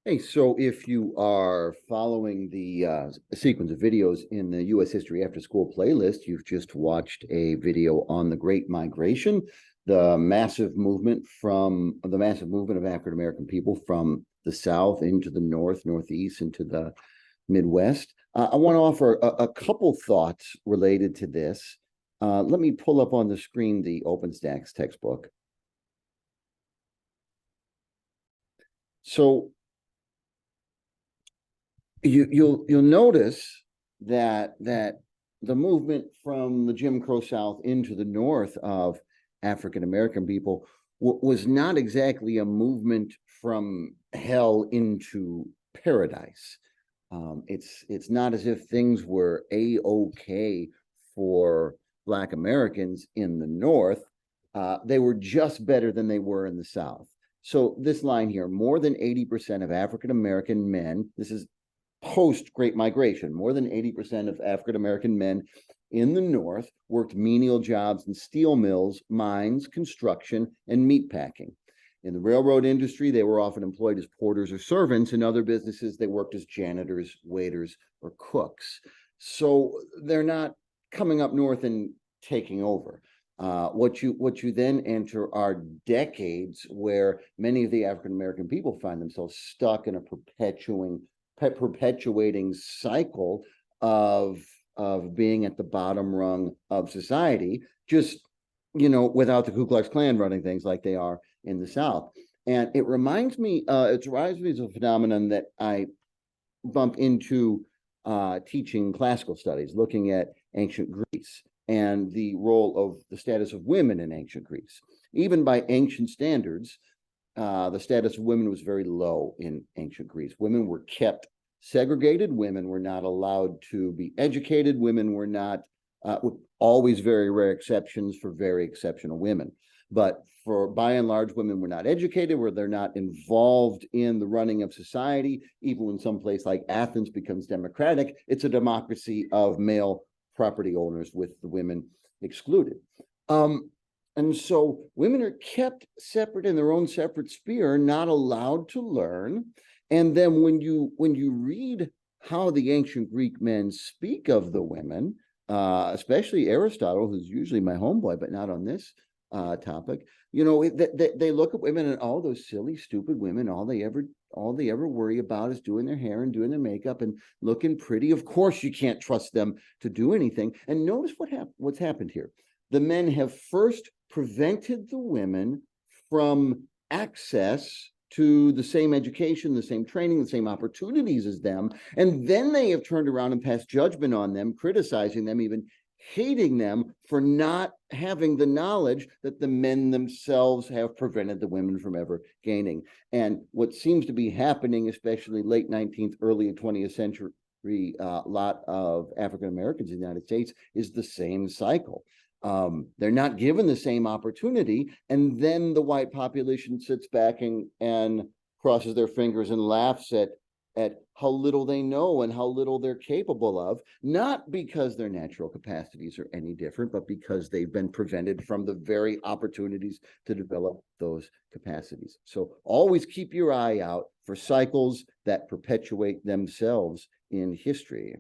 Hey, so if you are following the sequence of videos in the U.S. History After School playlist, you've just watched a video on the Great Migration, the massive movement of African American people from the South into the North, Northeast, into the Midwest. I want to offer a couple thoughts related to this. Let me pull up on the screen the OpenStax textbook. So you'll notice that the movement from the Jim Crow South into the North of African American people was not exactly a movement from hell into paradise. It's not as if things were a-okay for Black Americans in the North. They were just better than they were in the South. So this line here, more than 80% of African American men, this is post Great Migration, more than 80% of African American men in the North worked menial jobs in steel mills, mines, construction, and meatpacking. In the railroad industry, they were often employed as porters or servants. In other businesses, they worked as janitors, waiters, or cooks. So they're not coming up north and taking over. What you then enter are decades where many of the African American people find themselves stuck in a perpetuating cycle of being at the bottom rung of society, just without the Ku Klux Klan running things like they are in the South. And it reminds me of a phenomenon that I bump into teaching classical studies, looking at ancient Greece and the role of the status of women in ancient Greece. Even by ancient standards, the status of women was very low in ancient Greece. Women were kept segregated. Women were not allowed to be educated. Women were not, with always very rare exceptions for very exceptional women. But for by and large, women were not educated, where they're not involved in the running of society. Even when some place like Athens becomes democratic, it's a democracy of male property owners with the women excluded. And so women are kept separate in their own separate sphere, not allowed to learn. And then when you read how the ancient Greek men speak of the women, especially Aristotle, who's usually my homeboy, but not on this topic, they look at women and all those silly, stupid women. All they ever worry about is doing their hair and doing their makeup and looking pretty. Of course, you can't trust them to do anything. And notice what's happened here. The men have first prevented the women from access to the same education, the same training, the same opportunities as them. And then they have turned around and passed judgment on them, criticizing them, even hating them for not having the knowledge that the men themselves have prevented the women from ever gaining. And what seems to be happening, especially late 19th, early 20th century, lot of African Americans in the United States, is the same cycle. They're not given the same opportunity, and then the white population sits back and crosses their fingers and laughs at how little they know and how little they're capable of, not because their natural capacities are any different, but because they've been prevented from the very opportunities to develop those capacities. So always keep your eye out for cycles that perpetuate themselves in history.